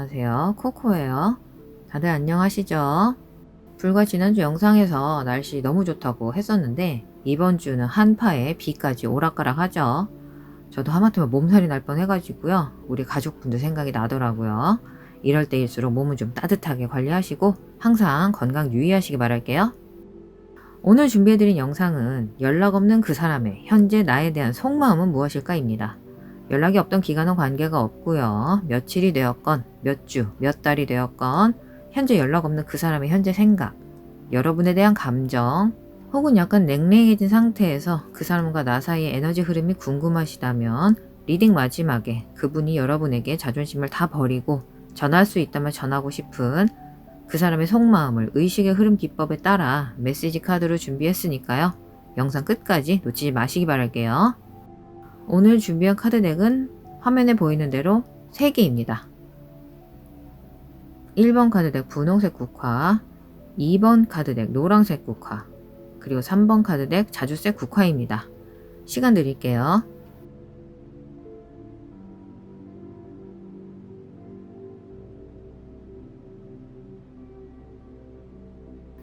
안녕하세요. 코코예요. 다들 안녕하시죠? 불과 지난주 영상에서 날씨 너무 좋다고 했었는데 이번 주는 한파에 비까지 오락가락 하죠. 저도 하마터면 몸살이 날 뻔해가지고요. 우리 가족분들 생각이 나더라고요. 이럴 때일수록 몸은 좀 따뜻하게 관리하시고 항상 건강 유의하시기 바랄게요. 오늘 준비해드린 영상은 연락 없는 그 사람의 현재 나에 대한 속마음은 무엇일까입니다. 연락이 없던 기간은 관계가 없고요. 며칠이 되었건, 몇 주, 몇 달이 되었건 현재 연락 없는 그 사람의 현재 생각, 여러분에 대한 감정, 혹은 약간 냉랭해진 상태에서 그 사람과 나 사이의 에너지 흐름이 궁금하시다면 리딩 마지막에 그분이 여러분에게 자존심을 다 버리고 전할 수 있다면 전하고 싶은 그 사람의 속마음을 의식의 흐름 기법에 따라 메시지 카드로 준비했으니까요. 영상 끝까지 놓치지 마시기 바랄게요. 오늘 준비한 카드 덱은 화면에 보이는 대로 3개입니다. 1번 카드 덱 분홍색 국화, 2번 카드 덱 노란색 국화, 그리고 3번 카드 덱 자주색 국화입니다. 시간 드릴게요.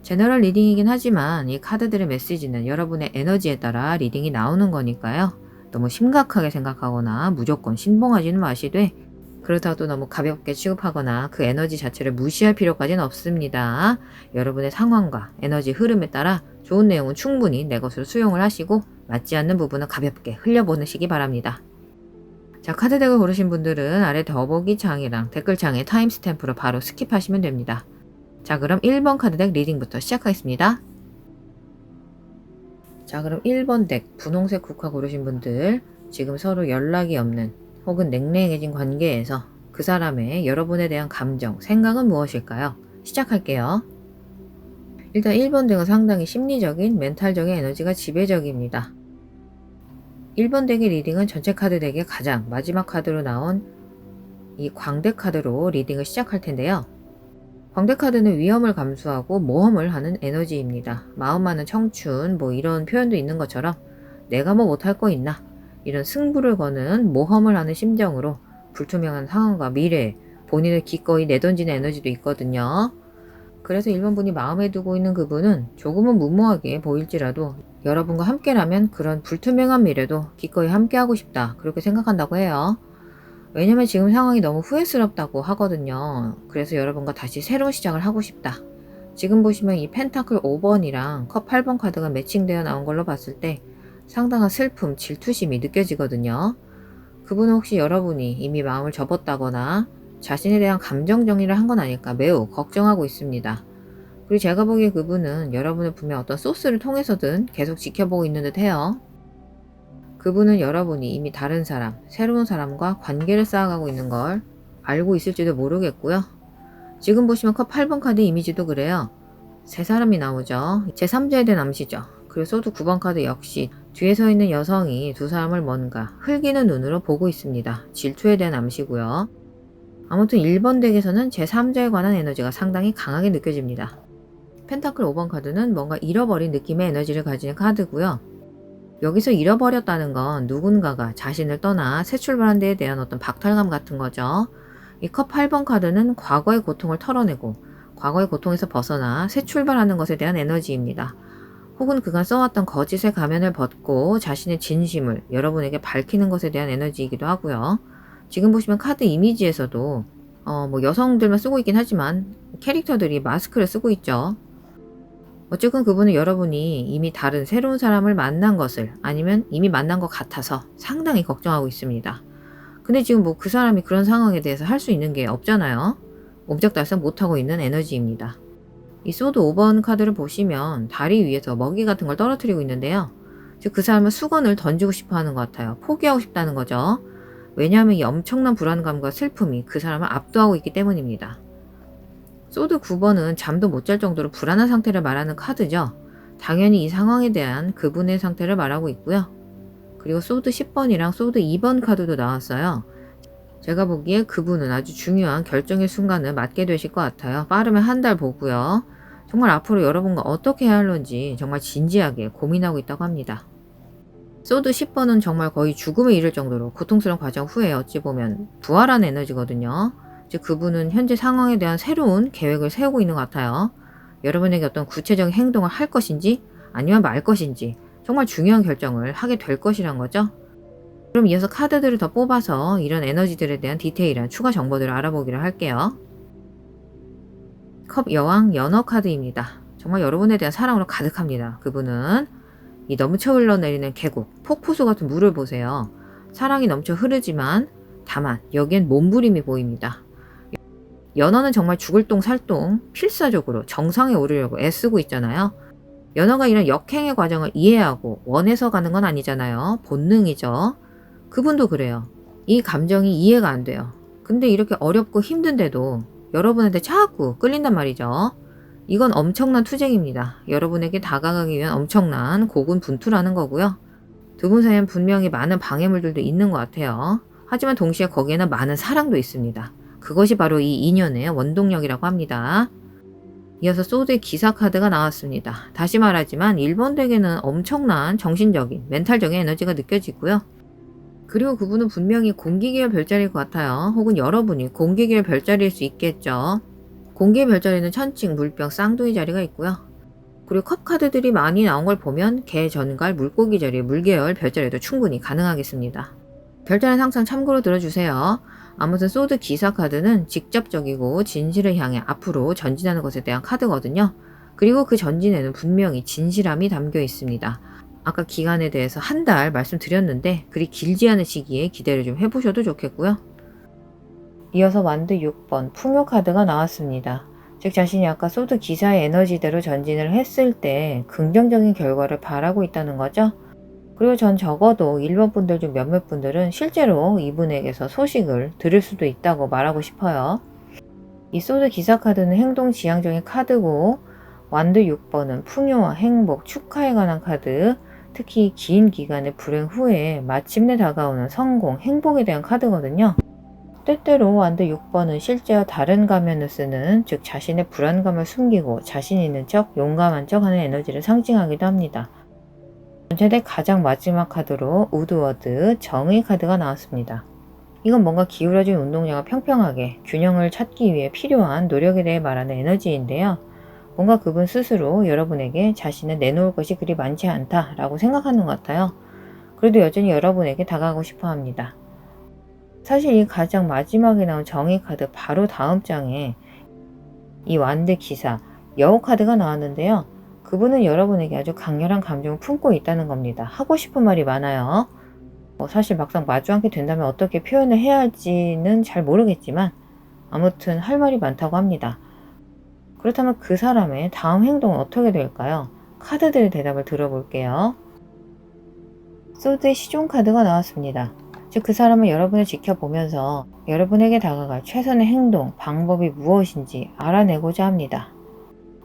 제너럴 리딩이긴 하지만 이 카드들의 메시지는 여러분의 에너지에 따라 리딩이 나오는 거니까요. 너무 심각하게 생각하거나 무조건 신봉하지는 마시되 그렇다고 또 너무 가볍게 취급하거나 그 에너지 자체를 무시할 필요까지는 없습니다. 여러분의 상황과 에너지 흐름에 따라 좋은 내용은 충분히 내 것으로 수용을 하시고 맞지 않는 부분은 가볍게 흘려보내시기 바랍니다. 자, 카드덱을 고르신 분들은 아래 더보기 창이랑 댓글창에 타임스탬프로 바로 스킵하시면 됩니다. 자, 그럼 1번 카드덱 리딩부터 시작하겠습니다. 자, 그럼 1번 덱 분홍색 국화 고르신 분들, 지금 서로 연락이 없는 혹은 냉랭해진 관계에서 그 사람의 여러분에 대한 감정, 생각은 무엇일까요? 시작할게요. 일단 1번 덱은 상당히 심리적인, 멘탈적인 에너지가 지배적입니다. 1번 덱의 리딩은 전체 카드 덱의 가장 마지막 카드로 나온 이 광대 카드로 리딩을 시작할 텐데요. 광대 카드는 위험을 감수하고 모험을 하는 에너지입니다. 마음 많은 청춘, 이런 표현도 있는 것처럼 내가 못할 거 있나? 이런 승부를 거는 모험을 하는 심정으로 불투명한 상황과 미래에 본인을 기꺼이 내던지는 에너지도 있거든요. 그래서 1번 분이 마음에 두고 있는 그분은 조금은 무모하게 보일지라도 여러분과 함께라면 그런 불투명한 미래도 기꺼이 함께하고 싶다. 그렇게 생각한다고 해요. 왜냐면 지금 상황이 너무 후회스럽다고 하거든요. 그래서 여러분과 다시 새로운 시작을 하고 싶다. 지금 보시면 이 펜타클 5번이랑 컵 8번 카드가 매칭되어 나온 걸로 봤을 때 상당한 슬픔, 질투심이 느껴지거든요. 그분은 혹시 여러분이 이미 마음을 접었다거나 자신에 대한 감정 정리를 한 건 아닐까 매우 걱정하고 있습니다. 그리고 제가 보기에 그분은 여러분을 분명 어떤 소스를 통해서든 계속 지켜보고 있는 듯 해요. 그분은 여러분이 이미 다른 사람, 새로운 사람과 관계를 쌓아가고 있는 걸 알고 있을지도 모르겠고요. 지금 보시면 컵 8번 카드 이미지도 그래요. 세 사람이 나오죠. 제3자에 대한 암시죠. 그리고 소드 9번 카드 역시 뒤에 서 있는 여성이 두 사람을 뭔가 흘기는 눈으로 보고 있습니다. 질투에 대한 암시고요. 아무튼 1번 덱에서는 제3자에 관한 에너지가 상당히 강하게 느껴집니다. 펜타클 5번 카드는 뭔가 잃어버린 느낌의 에너지를 가지는 카드고요. 여기서 잃어버렸다는 건 누군가가 자신을 떠나 새 출발한 데에 대한 어떤 박탈감 같은 거죠. 이 컵 8번 카드는 과거의 고통을 털어내고 과거의 고통에서 벗어나 새 출발하는 것에 대한 에너지입니다. 혹은 그간 써왔던 거짓의 가면을 벗고 자신의 진심을 여러분에게 밝히는 것에 대한 에너지이기도 하고요. 지금 보시면 카드 이미지에서도 여성들만 쓰고 있긴 하지만 캐릭터들이 마스크를 쓰고 있죠. 어쨌든 그분은 여러분이 이미 다른 새로운 사람을 만난 것을 아니면 이미 만난 것 같아서 상당히 걱정하고 있습니다. 근데 지금 그 사람이 그런 상황에 대해서 할 수 있는 게 없잖아요. 목적 달성 못하고 있는 에너지입니다. 이 소드 5번 카드를 보시면 다리 위에서 먹이 같은 걸 떨어뜨리고 있는데요. 즉 그 사람은 수건을 던지고 싶어 하는 것 같아요. 포기하고 싶다는 거죠. 왜냐하면 이 엄청난 불안감과 슬픔이 그 사람을 압도하고 있기 때문입니다. 소드 9번은 잠도 못 잘 정도로 불안한 상태를 말하는 카드죠. 당연히 이 상황에 대한 그분의 상태를 말하고 있고요. 그리고 소드 10번이랑 소드 2번 카드도 나왔어요. 제가 보기에 그분은 아주 중요한 결정의 순간을 맞게 되실 것 같아요. 빠르면 한 달 보고요. 정말 앞으로 여러분과 어떻게 해야 할런지 정말 진지하게 고민하고 있다고 합니다. 소드 10번은 정말 거의 죽음에 이를 정도로 고통스러운 과정 후에 어찌 보면 부활한 에너지거든요. 즉 그분은 현재 상황에 대한 새로운 계획을 세우고 있는 것 같아요. 여러분에게 어떤 구체적인 행동을 할 것인지 아니면 말 것인지 정말 중요한 결정을 하게 될 것이란 거죠. 그럼 이어서 카드들을 더 뽑아서 이런 에너지들에 대한 디테일한 추가 정보들을 알아보기로 할게요. 컵 여왕 연어 카드입니다. 정말 여러분에 대한 사랑으로 가득합니다. 그분은 이 넘쳐 흘러내리는 계곡, 폭포수 같은 물을 보세요. 사랑이 넘쳐 흐르지만 다만 여기엔 몸부림이 보입니다. 연어는 정말 죽을 똥 살 똥 필사적으로 정상에 오르려고 애쓰고 있잖아요. 연어가 이런 역행의 과정을 이해하고 원해서 가는 건 아니잖아요. 본능이죠. 그분도 그래요. 이 감정이 이해가 안 돼요. 근데 이렇게 어렵고 힘든데도 여러분한테 자꾸 끌린단 말이죠. 이건 엄청난 투쟁입니다. 여러분에게 다가가기 위한 엄청난 고군분투라는 거고요. 두 분 사이엔 분명히 많은 방해물들도 있는 것 같아요. 하지만 동시에 거기에는 많은 사랑도 있습니다. 그것이 바로 이 인연의 원동력이라고 합니다. 이어서 소드의 기사 카드가 나왔습니다. 다시 말하지만 1번 덱에는 엄청난 정신적인, 멘탈적인 에너지가 느껴지고요. 그리고 그분은 분명히 공기계열 별자리일 것 같아요. 혹은 여러분이 공기계열 별자리일 수 있겠죠. 공기의 별자리는 천칭, 물병, 쌍둥이 자리가 있고요. 그리고 컵 카드들이 많이 나온 걸 보면 개, 전갈, 물고기 자리, 물계열 별자리도 충분히 가능하겠습니다. 별자리는 항상 참고로 들어주세요. 아무튼 소드 기사 카드는 직접적이고 진실을 향해 앞으로 전진하는 것에 대한 카드거든요. 그리고 그 전진에는 분명히 진실함이 담겨 있습니다. 아까 기간에 대해서 한 달 말씀드렸는데 그리 길지 않은 시기에 기대를 좀 해보셔도 좋겠고요. 이어서 완드 6번 풍요 카드가 나왔습니다. 즉 자신이 아까 소드 기사의 에너지대로 전진을 했을 때 긍정적인 결과를 바라고 있다는 거죠. 그리고 전 적어도 1번 분들 중 몇몇 분들은 실제로 이분에게서 소식을 들을 수도 있다고 말하고 싶어요. 이 소드 기사 카드는 행동 지향적인 카드고 완드 6번은 풍요와 행복, 축하에 관한 카드, 특히 긴 기간의 불행 후에 마침내 다가오는 성공, 행복에 대한 카드거든요. 때때로 완드 6번은 실제와 다른 가면을 쓰는, 즉 자신의 불안감을 숨기고 자신 있는 척, 용감한 척 하는 에너지를 상징하기도 합니다. 전체덱 가장 마지막 카드로 우드워드 정의 카드가 나왔습니다. 이건 뭔가 기울어진 운동량을 평평하게 균형을 찾기 위해 필요한 노력에 대해 말하는 에너지인데요. 뭔가 그분 스스로 여러분에게 자신을 내놓을 것이 그리 많지 않다라고 생각하는 것 같아요. 그래도 여전히 여러분에게 다가가고 싶어 합니다. 사실 이 가장 마지막에 나온 정의 카드 바로 다음 장에 이 완드 기사 여우 카드가 나왔는데요. 그분은 여러분에게 아주 강렬한 감정을 품고 있다는 겁니다. 하고 싶은 말이 많아요. 사실 막상 마주 앉게 된다면 어떻게 표현을 해야 할지는 잘 모르겠지만 아무튼 할 말이 많다고 합니다. 그렇다면 그 사람의 다음 행동은 어떻게 될까요? 카드들의 대답을 들어볼게요. 소드의 시종 카드가 나왔습니다. 즉 그 사람은 여러분을 지켜보면서 여러분에게 다가갈 최선의 행동, 방법이 무엇인지 알아내고자 합니다.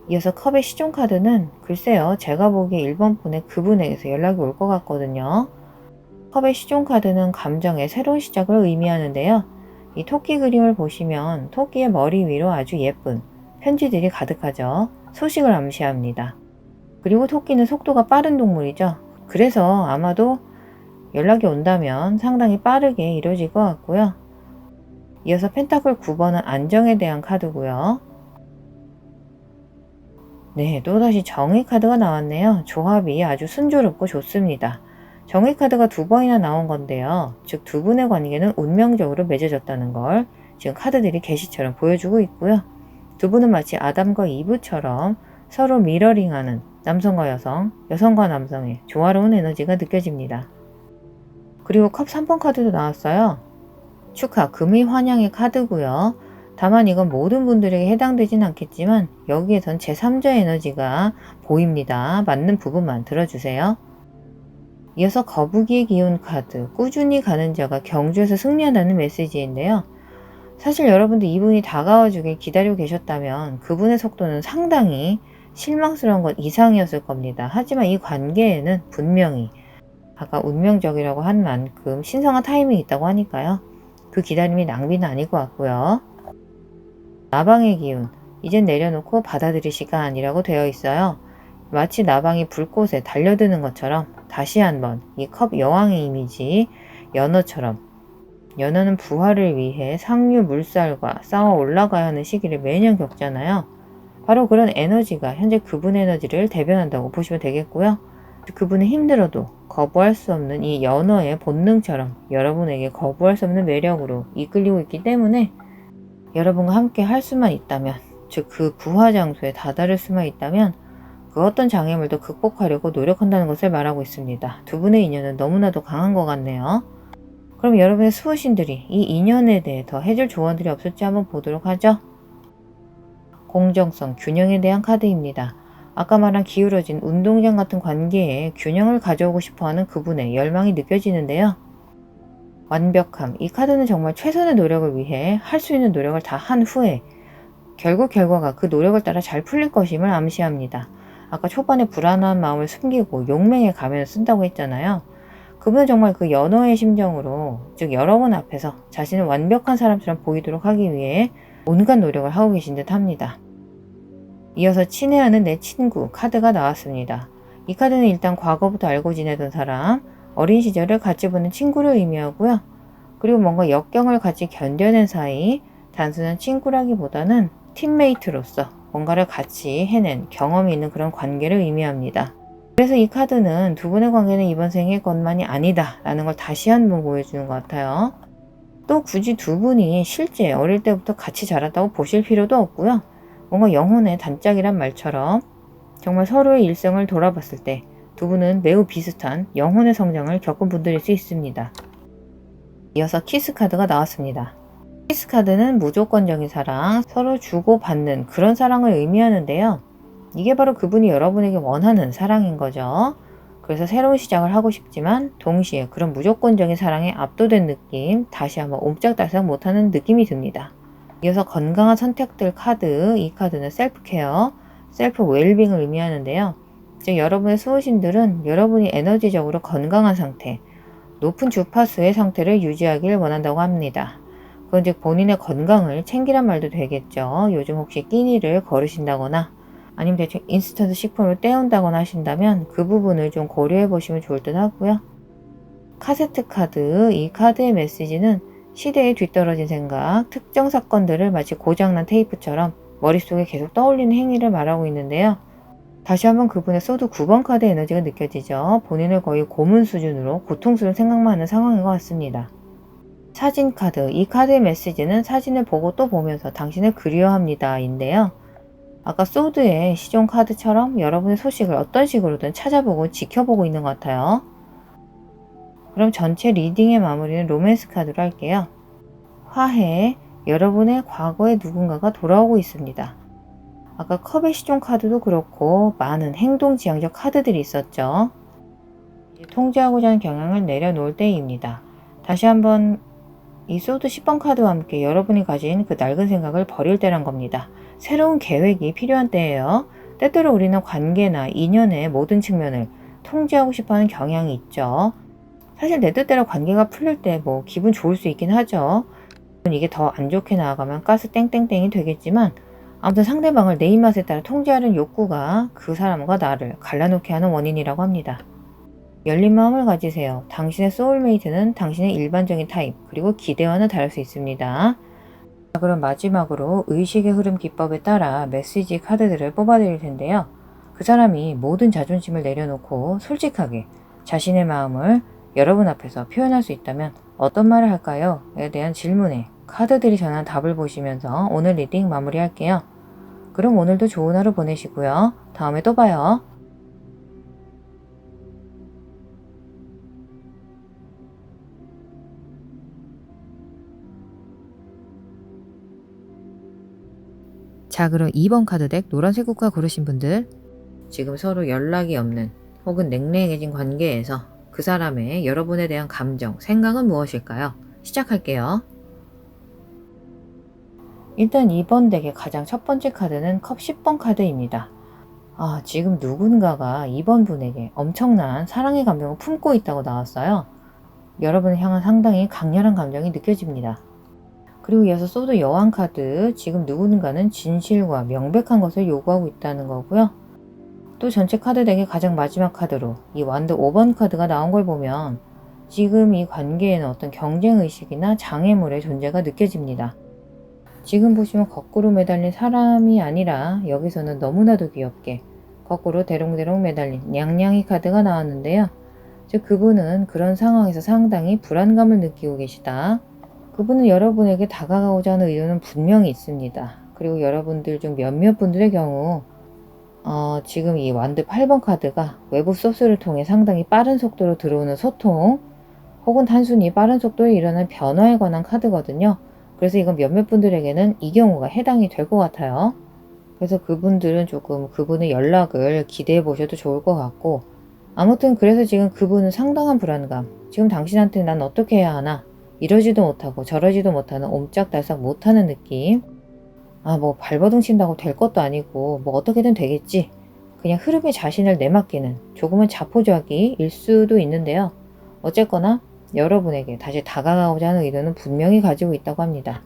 이어서 컵의 시종 카드는 글쎄요, 제가 보기에 1번 분의 그분에게서 연락이 올 것 같거든요. 컵의 시종 카드는 감정의 새로운 시작을 의미하는데요. 이 토끼 그림을 보시면 토끼의 머리 위로 아주 예쁜 편지들이 가득하죠. 소식을 암시합니다. 그리고 토끼는 속도가 빠른 동물이죠. 그래서 아마도 연락이 온다면 상당히 빠르게 이루어질 것 같고요. 이어서 펜타클 9번은 안정에 대한 카드고요. 네, 또다시 정의 카드가 나왔네요. 조합이 아주 순조롭고 좋습니다. 정의 카드가 2번이나 나온 건데요. 즉 두 분의 관계는 운명적으로 맺어졌다는 걸 지금 카드들이 계시처럼 보여주고 있고요. 두 분은 마치 아담과 이브처럼 서로 미러링하는 남성과 여성, 여성과 남성의 조화로운 에너지가 느껴집니다. 그리고 컵 3번 카드도 나왔어요. 축하, 금의 환영의 카드고요. 다만 이건 모든 분들에게 해당되진 않겠지만 여기에선 제3자의 에너지가 보입니다. 맞는 부분만 들어주세요. 이어서 거북이의 기운 카드, 꾸준히 가는 자가 경주에서 승리한다는 메시지인데요. 사실 여러분도 이분이 다가와 주길 기다리고 계셨다면 그분의 속도는 상당히 실망스러운 것 이상이었을 겁니다. 하지만 이 관계에는 분명히 아까 운명적이라고 한 만큼 신성한 타이밍이 있다고 하니까요. 그 기다림이 낭비는 아닐 것 같고요. 나방의 기운, 이젠 내려놓고 받아들일 시간이라고 되어 있어요. 마치 나방이 불꽃에 달려드는 것처럼 다시 한번 이 컵 여왕의 이미지, 연어처럼 연어는 부활을 위해 상류 물살과 싸워 올라가야 하는 시기를 매년 겪잖아요. 바로 그런 에너지가 현재 그분의 에너지를 대변한다고 보시면 되겠고요. 그분은 힘들어도 거부할 수 없는 이 연어의 본능처럼 여러분에게 거부할 수 없는 매력으로 이끌리고 있기 때문에 여러분과 함께 할 수만 있다면, 즉 그 부화 장소에 다다를 수만 있다면 그 어떤 장애물도 극복하려고 노력한다는 것을 말하고 있습니다. 두 분의 인연은 너무나도 강한 것 같네요. 그럼 여러분의 수호신들이 이 인연에 대해 더 해줄 조언들이 없을지 한번 보도록 하죠. 공정성, 균형에 대한 카드입니다. 아까 말한 기울어진 운동장 같은 관계에 균형을 가져오고 싶어하는 그분의 열망이 느껴지는데요. 완벽함, 이 카드는 정말 최선의 노력을 위해 할 수 있는 노력을 다 한 후에 결국 결과가 그 노력을 따라 잘 풀릴 것임을 암시합니다. 아까 초반에 불안한 마음을 숨기고 용맹의 가면을 쓴다고 했잖아요. 그분은 정말 그 연어의 심정으로, 즉 여러분 앞에서 자신을 완벽한 사람처럼 보이도록 하기 위해 온갖 노력을 하고 계신 듯 합니다. 이어서 친애하는 내 친구 카드가 나왔습니다. 이 카드는 일단 과거부터 알고 지내던 사람, 어린 시절을 같이 보낸 친구를 의미하고요. 그리고 뭔가 역경을 같이 견뎌낸 사이, 단순한 친구라기보다는 팀메이트로서 뭔가를 같이 해낸 경험이 있는 그런 관계를 의미합니다. 그래서 이 카드는 두 분의 관계는 이번 생의 것만이 아니다 라는 걸 다시 한번 보여주는 것 같아요. 또 굳이 두 분이 실제 어릴 때부터 같이 자랐다고 보실 필요도 없고요. 뭔가 영혼의 단짝이란 말처럼 정말 서로의 일생을 돌아봤을 때 두 분은 매우 비슷한 영혼의 성장을 겪은 분들일 수 있습니다. 이어서 키스 카드가 나왔습니다. 키스 카드는 무조건적인 사랑, 서로 주고받는 그런 사랑을 의미하는데요. 이게 바로 그분이 여러분에게 원하는 사랑인 거죠. 그래서 새로운 시작을 하고 싶지만 동시에 그런 무조건적인 사랑에 압도된 느낌, 다시 한번 옴짝달싹 못하는 느낌이 듭니다. 이어서 건강한 선택들 카드, 이 카드는 셀프케어, 셀프 웰빙을 의미하는데요. 즉 여러분의 수호신들은 여러분이 에너지적으로 건강한 상태, 높은 주파수의 상태를 유지하길 원한다고 합니다. 그건 즉 본인의 건강을 챙기란 말도 되겠죠. 요즘 혹시 끼니를 거르신다거나 아니면 대충 인스턴트 식품을 때운다거나 하신다면 그 부분을 좀 고려해 보시면 좋을 듯 하고요. 카세트 카드, 이 카드의 메시지는 시대에 뒤떨어진 생각, 특정 사건들을 마치 고장난 테이프처럼 머릿속에 계속 떠올리는 행위를 말하고 있는데요. 다시 한번 그분의 소드 9번 카드의 에너지가 느껴지죠. 본인을 거의 고문 수준으로 고통스러운 생각만 하는 상황인 것 같습니다. 사진 카드, 이 카드의 메시지는 사진을 보고 또 보면서 당신을 그리워합니다 인데요. 아까 소드의 시종 카드처럼 여러분의 소식을 어떤 식으로든 찾아보고 지켜보고 있는 것 같아요. 그럼 전체 리딩의 마무리는 로맨스 카드로 할게요. 화해, 여러분의 과거에 누군가가 돌아오고 있습니다. 아까 컵의 시종 카드도 그렇고 많은 행동지향적 카드들이 있었죠. 이제 통제하고자 하는 경향을 내려놓을 때입니다. 다시 한번 이 소드 10번 카드와 함께 여러분이 가진 그 낡은 생각을 버릴 때란 겁니다. 새로운 계획이 필요한 때예요. 때때로 우리는 관계나 인연의 모든 측면을 통제하고 싶어하는 경향이 있죠. 사실 내 뜻대로 관계가 풀릴 때 뭐 기분 좋을 수 있긴 하죠. 이게 더 안 좋게 나아가면 가스 땡땡땡이 되겠지만 아무튼 상대방을 내 입맛에 따라 통제하는 욕구가 그 사람과 나를 갈라놓게 하는 원인이라고 합니다. 열린 마음을 가지세요. 당신의 소울메이트는 당신의 일반적인 타입 그리고 기대와는 다를 수 있습니다. 자, 그럼 마지막으로 의식의 흐름 기법에 따라 메시지 카드들을 뽑아드릴 텐데요. 그 사람이 모든 자존심을 내려놓고 솔직하게 자신의 마음을 여러분 앞에서 표현할 수 있다면 어떤 말을 할까요? 에 대한 질문에 카드들이 전한 답을 보시면서 오늘 리딩 마무리할게요. 그럼 오늘도 좋은 하루 보내시고요. 다음에 또 봐요. 자, 그럼 2번 카드 덱 노란색 국화 고르신 분들, 지금 서로 연락이 없는 혹은 냉랭해진 관계에서 그 사람의 여러분에 대한 감정, 생각은 무엇일까요? 시작할게요. 일단 2번 덱의 가장 첫 번째 카드는 컵 10번 카드입니다. 지금 누군가가 2번 분에게 엄청난 사랑의 감정을 품고 있다고 나왔어요. 여러분을 향한 상당히 강렬한 감정이 느껴집니다. 그리고 이어서 소드 여왕 카드, 지금 누군가는 진실과 명백한 것을 요구하고 있다는 거고요. 또 전체 카드 덱의 가장 마지막 카드로 이 완드 5번 카드가 나온 걸 보면 지금 이 관계에는 어떤 경쟁의식이나 장애물의 존재가 느껴집니다. 지금 보시면 거꾸로 매달린 사람이 아니라 여기서는 너무나도 귀엽게 거꾸로 대롱대롱 매달린 냥냥이 카드가 나왔는데요. 즉 그분은 그런 상황에서 상당히 불안감을 느끼고 계시다. 그분은 여러분에게 다가가고자 하는 의도는 분명히 있습니다. 그리고 여러분들 중 몇몇 분들의 경우 지금 이 완드 8번 카드가 외부 소스를 통해 상당히 빠른 속도로 들어오는 소통 혹은 단순히 빠른 속도에 일어난 변화에 관한 카드거든요. 그래서 이건 몇몇 분들에게는 이 경우가 해당이 될 것 같아요. 그래서 그분들은 조금 그분의 연락을 기대해 보셔도 좋을 것 같고, 아무튼 그래서 지금 그분은 상당한 불안감, 지금 당신한테 난 어떻게 해야 하나, 이러지도 못하고 저러지도 못하는 옴짝달싹 못하는 느낌. 뭐 발버둥 친다고 될 것도 아니고 뭐 어떻게든 되겠지, 그냥 흐름에 자신을 내맡기는 조금은 자포자기일 수도 있는데요. 어쨌거나 여러분에게 다시 다가가고자 하는 의도는 분명히 가지고 있다고 합니다.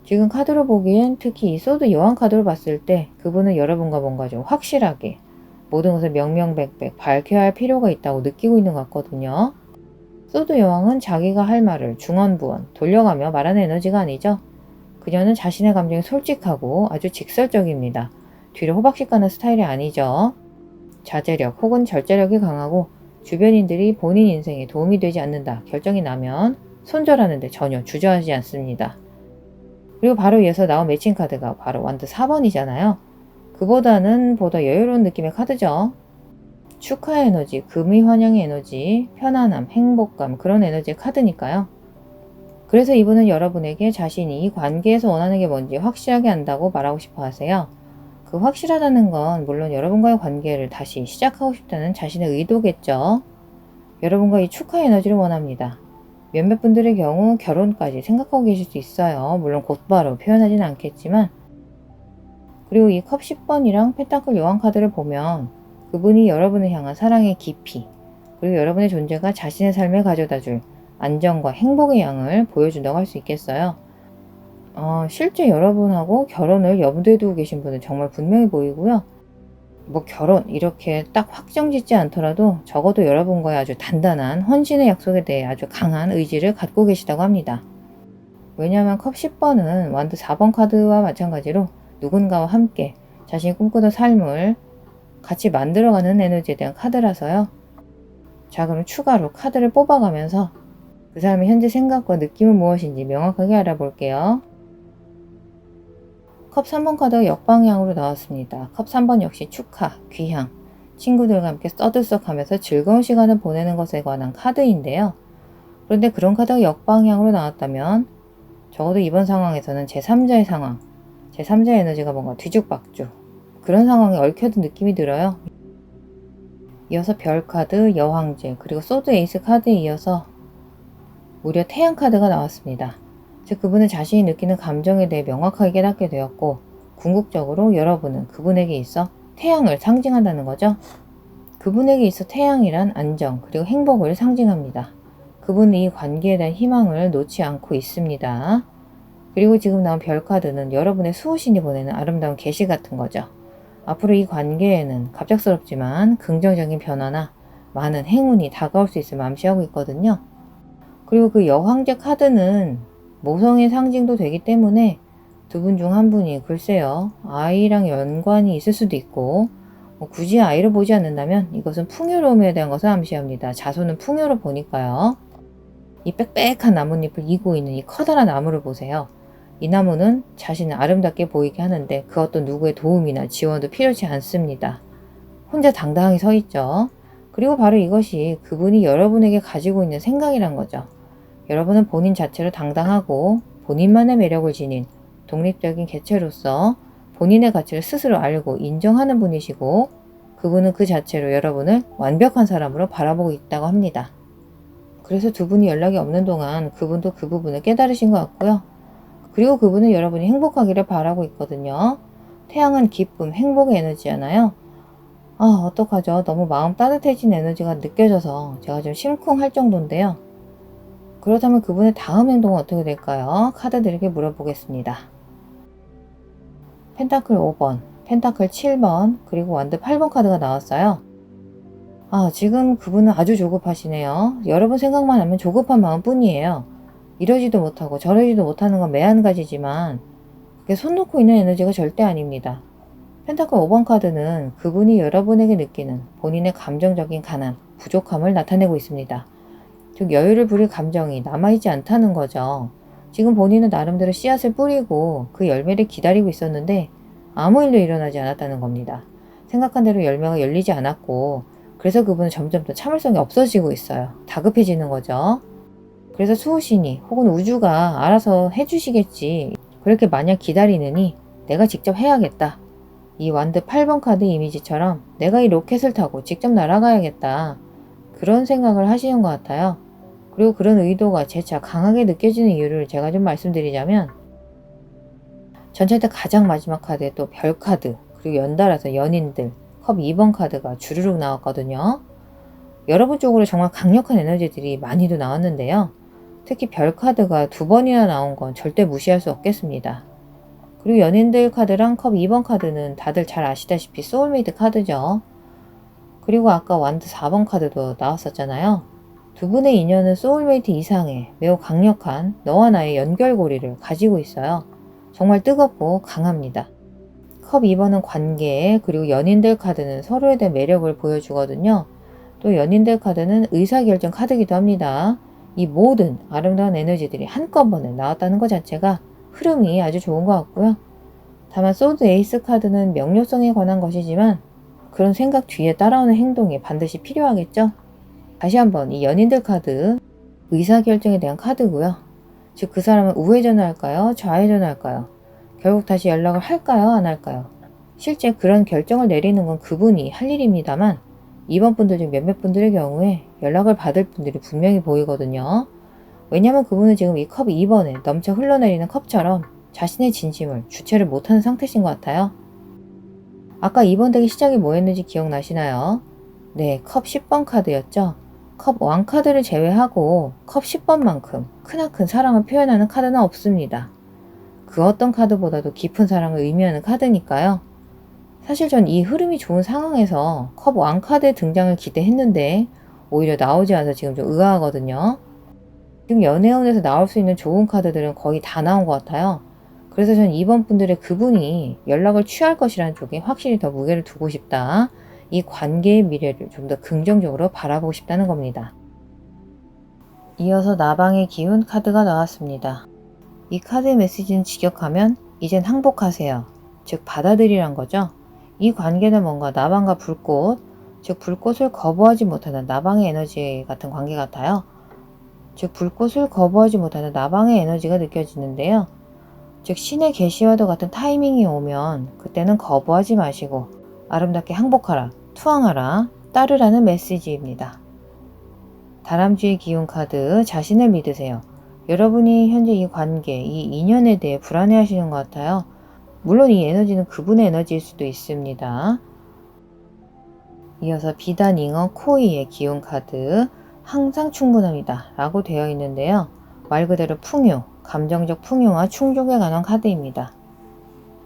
지금 카드로 보기엔 특히 이 소드 여왕 카드로 봤을 때 그분은 여러분과 뭔가 좀 확실하게 모든 것을 명명백백 밝혀야 할 필요가 있다고 느끼고 있는 것 같거든요. 소드 여왕은 자기가 할 말을 중언부언 돌려가며 말하는 에너지가 아니죠. 그녀는 자신의 감정이 솔직하고 아주 직설적입니다. 뒤로 호박씩 가는 스타일이 아니죠. 자제력 혹은 절제력이 강하고 주변인들이 본인 인생에 도움이 되지 않는다 결정이 나면 손절하는데 전혀 주저하지 않습니다. 그리고 바로 이어서 나온 매칭 카드가 바로 완드 4번이잖아요. 그보다는 보다 여유로운 느낌의 카드죠. 축하의 에너지, 금이 환영의 에너지, 편안함, 행복감 그런 에너지의 카드니까요. 그래서 이분은 여러분에게 자신이 이 관계에서 원하는 게 뭔지 확실하게 안다고 말하고 싶어 하세요. 그 확실하다는 건 물론 여러분과의 관계를 다시 시작하고 싶다는 자신의 의도겠죠. 여러분과 이 축하 에너지를 원합니다. 몇몇 분들의 경우 결혼까지 생각하고 계실 수 있어요. 물론 곧바로 표현하지는 않겠지만. 그리고 이 컵 10번이랑 펜타클 여왕 카드를 보면 그분이 여러분을 향한 사랑의 깊이, 그리고 여러분의 존재가 자신의 삶에 가져다줄 안정과 행복의 양을 보여준다고 할 수 있겠어요. 실제 여러분하고 결혼을 염두에 두고 계신 분은 정말 분명히 보이고요. 뭐 결혼 이렇게 딱 확정짓지 않더라도 적어도 여러분과의 아주 단단한 헌신의 약속에 대해 아주 강한 의지를 갖고 계시다고 합니다. 왜냐하면 컵 10번은 완드 4번 카드와 마찬가지로 누군가와 함께 자신이 꿈꾸던 삶을 같이 만들어가는 에너지에 대한 카드라서요. 자, 그럼 추가로 카드를 뽑아가면서 그 사람의 현재 생각과 느낌은 무엇인지 명확하게 알아볼게요. 컵 3번 카드가 역방향으로 나왔습니다. 컵 3번 역시 축하, 귀향, 친구들과 함께 떠들썩하면서 즐거운 시간을 보내는 것에 관한 카드인데요. 그런데 그런 카드가 역방향으로 나왔다면 적어도 이번 상황에서는 제3자의 상황, 제3자의 에너지가 뭔가 뒤죽박죽 그런 상황에 얽혀든 느낌이 들어요. 이어서 별 카드, 여왕제, 그리고 소드 에이스 카드에 이어서 무려 태양 카드가 나왔습니다. 즉 그분은 자신이 느끼는 감정에 대해 명확하게 깨닫게 되었고 궁극적으로 여러분은 그분에게 있어 태양을 상징한다는 거죠. 그분에게 있어 태양이란 안정 그리고 행복을 상징합니다. 그분은 이 관계에 대한 희망을 놓지 않고 있습니다. 그리고 지금 나온 별 카드는 여러분의 수호신이 보내는 아름다운 계시 같은 거죠. 앞으로 이 관계에는 갑작스럽지만 긍정적인 변화나 많은 행운이 다가올 수 있음을 암시하고 있거든요. 그리고 그 여황제 카드는 모성의 상징도 되기 때문에 두 분 중 한 분이 글쎄요 아이랑 연관이 있을 수도 있고 굳이 아이를 보지 않는다면 이것은 풍요로움에 대한 것을 암시합니다. 자손은 풍요로 보니까요. 이 빽빽한 나뭇잎을 이고 있는 이 커다란 나무를 보세요. 이 나무는 자신을 아름답게 보이게 하는데 그 어떤 누구의 도움이나 지원도 필요치 않습니다. 혼자 당당하게 서 있죠. 그리고 바로 이것이 그분이 여러분에게 가지고 있는 생각이란 거죠. 여러분은 본인 자체로 당당하고 본인만의 매력을 지닌 독립적인 개체로서 본인의 가치를 스스로 알고 인정하는 분이시고 그분은 그 자체로 여러분을 완벽한 사람으로 바라보고 있다고 합니다. 그래서 두 분이 연락이 없는 동안 그분도 그 부분을 깨달으신 것 같고요. 그리고 그분은 여러분이 행복하기를 바라고 있거든요. 태양은 기쁨, 행복의 에너지잖아요. 어떡하죠? 너무 마음 따뜻해진 에너지가 느껴져서 제가 좀 심쿵할 정도인데요. 그렇다면 그분의 다음 행동은 어떻게 될까요? 카드들에게 물어보겠습니다. 펜타클 5번, 펜타클 7번, 그리고 완드 8번 카드가 나왔어요. 지금 그분은 아주 조급하시네요. 여러분 생각만 하면 조급한 마음뿐이에요. 이러지도 못하고 저러지도 못하는 건 매한가지지만 그게 손 놓고 있는 에너지가 절대 아닙니다. 펜타클 5번 카드는 그분이 여러분에게 느끼는 본인의 감정적인 가난, 부족함을 나타내고 있습니다. 즉 여유를 부릴 감정이 남아있지 않다는 거죠. 지금 본인은 나름대로 씨앗을 뿌리고 그 열매를 기다리고 있었는데 아무 일도 일어나지 않았다는 겁니다. 생각한 대로 열매가 열리지 않았고 그래서 그분은 점점 더 참을성이 없어지고 있어요. 다급해지는 거죠. 그래서 수호신이 혹은 우주가 알아서 해주시겠지. 그렇게 마냥 기다리느니 내가 직접 해야겠다. 이 완드 8번 카드 이미지처럼 내가 이 로켓을 타고 직접 날아가야겠다. 그런 생각을 하시는 것 같아요. 그리고 그런 의도가 재차 강하게 느껴지는 이유를 제가 좀 말씀드리자면 전체 때 가장 마지막 카드에 또 별 카드 그리고 연달아서 연인들 컵 2번 카드가 주르륵 나왔거든요. 여러분 쪽으로 정말 강력한 에너지들이 많이도 나왔는데요. 특히 별 카드가 2번이나 나온 건 절대 무시할 수 없겠습니다. 그리고 연인들 카드랑 컵 2번 카드는 다들 잘 아시다시피 소울메이트 카드죠. 그리고 아까 완드 4번 카드도 나왔었잖아요. 두 분의 인연은 소울메이트 이상의 매우 강력한 너와 나의 연결고리를 가지고 있어요. 정말 뜨겁고 강합니다. 컵 2번은 관계, 그리고 연인들 카드는 서로에 대한 매력을 보여주거든요. 또 연인들 카드는 의사결정 카드이기도 합니다. 이 모든 아름다운 에너지들이 한꺼번에 나왔다는 것 자체가 흐름이 아주 좋은 것 같고요. 다만 소드 에이스 카드는 명료성에 관한 것이지만 그런 생각 뒤에 따라오는 행동이 반드시 필요하겠죠. 다시 한번 이 연인들 카드 의사결정에 대한 카드고요. 즉 그 사람은 우회전할까요? 좌회전할까요? 결국 다시 연락을 할까요? 안 할까요? 실제 그런 결정을 내리는 건 그분이 할 일입니다만 이번 분들 중 몇몇 분들의 경우에 연락을 받을 분들이 분명히 보이거든요. 왜냐면 그분은 지금 이 컵 2번에 넘쳐 흘러내리는 컵처럼 자신의 진심을 주체를 못하는 상태신 것 같아요. 아까 2번 덱의 시작이 뭐였는지 기억나시나요? 네, 컵 10번 카드였죠. 컵 1 카드를 제외하고 컵 10번만큼 크나큰 사랑을 표현하는 카드는 없습니다. 그 어떤 카드보다도 깊은 사랑을 의미하는 카드니까요. 사실 전 이 흐름이 좋은 상황에서 컵 1 카드의 등장을 기대했는데 오히려 나오지 않아서 지금 좀 의아하거든요. 지금 연애운에서 나올 수 있는 좋은 카드들은 거의 다 나온 것 같아요. 그래서 전 이번 분들의 그분이 연락을 취할 것이라는 쪽에 확실히 더 무게를 두고 싶다. 이 관계의 미래를 좀 더 긍정적으로 바라보고 싶다는 겁니다. 이어서 나방의 기운 카드가 나왔습니다. 이 카드의 메시지는 직역하면 이젠 항복하세요. 즉 받아들이란 거죠. 이 관계는 뭔가 나방과 불꽃, 즉 불꽃을 거부하지 못하는 나방의 에너지 같은 관계 같아요. 즉 불꽃을 거부하지 못하는 나방의 에너지가 느껴지는데요. 즉 신의 계시와도 같은 타이밍이 오면 그때는 거부하지 마시고 아름답게 항복하라, 투항하라, 따르라는 메시지입니다. 다람쥐의 기운 카드, 자신을 믿으세요. 여러분이 현재 이 관계, 이 인연에 대해 불안해하시는 것 같아요. 물론 이 에너지는 그분의 에너지일 수도 있습니다. 이어서 비단 잉어 코이의 기운 카드, 항상 충분합니다 라고 되어 있는데요. 말 그대로 풍요, 감정적 풍요와 충족에 관한 카드입니다.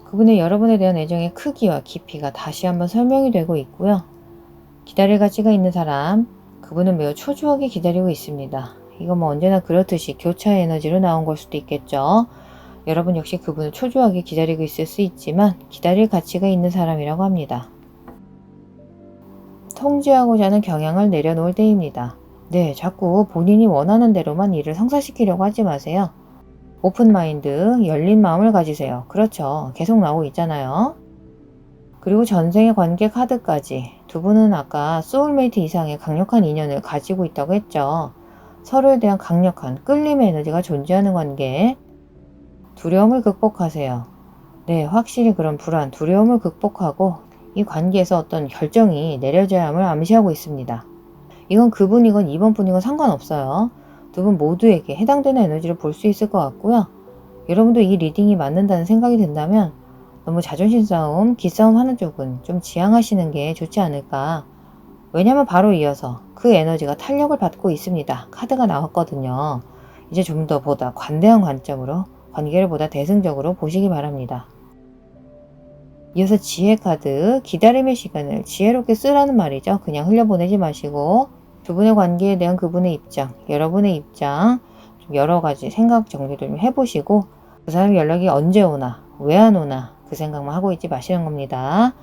그분의 여러분에 대한 애정의 크기와 깊이가 다시 한번 설명이 되고 있고요. 기다릴 가치가 있는 사람, 그분은 매우 초조하게 기다리고 있습니다. 이건 뭐 언제나 그렇듯이 교차의 에너지로 나온 걸 수도 있겠죠. 여러분 역시 그분을 초조하게 기다리고 있을 수 있지만 기다릴 가치가 있는 사람이라고 합니다. 통제하고자 하는 경향을 내려놓을 때입니다. 네, 자꾸 본인이 원하는 대로만 일을 성사시키려고 하지 마세요. 오픈마인드, 열린 마음을 가지세요. 그렇죠. 계속 나오고 있잖아요. 그리고 전생의 관계 카드까지 두 분은 아까 소울메이트 이상의 강력한 인연을 가지고 있다고 했죠. 서로에 대한 강력한 끌림의 에너지가 존재하는 관계, 두려움을 극복하세요. 네, 확실히 그런 불안, 두려움을 극복하고 이 관계에서 어떤 결정이 내려져야 함을 암시하고 있습니다. 이건 그분이건 이번 분이건 상관없어요. 두 분 모두에게 해당되는 에너지를 볼 수 있을 것 같고요. 여러분도 이 리딩이 맞는다는 생각이 든다면 너무 자존심 싸움, 기싸움 하는 쪽은 좀 지양하시는 게 좋지 않을까. 왜냐면 바로 이어서 그 에너지가 탄력을 받고 있습니다. 카드가 나왔거든요. 이제 좀 더 보다 관대한 관점으로 관계를 보다 대승적으로 보시기 바랍니다. 이어서 지혜 카드, 기다림의 시간을 지혜롭게 쓰라는 말이죠. 그냥 흘려보내지 마시고 두 분의 관계에 대한 그분의 입장, 여러분의 입장 좀 여러 가지 생각 정리를 좀 해보시고 그 사람이 연락이 언제 오나 왜 안 오나 그 생각만 하고 있지 마시는 겁니다.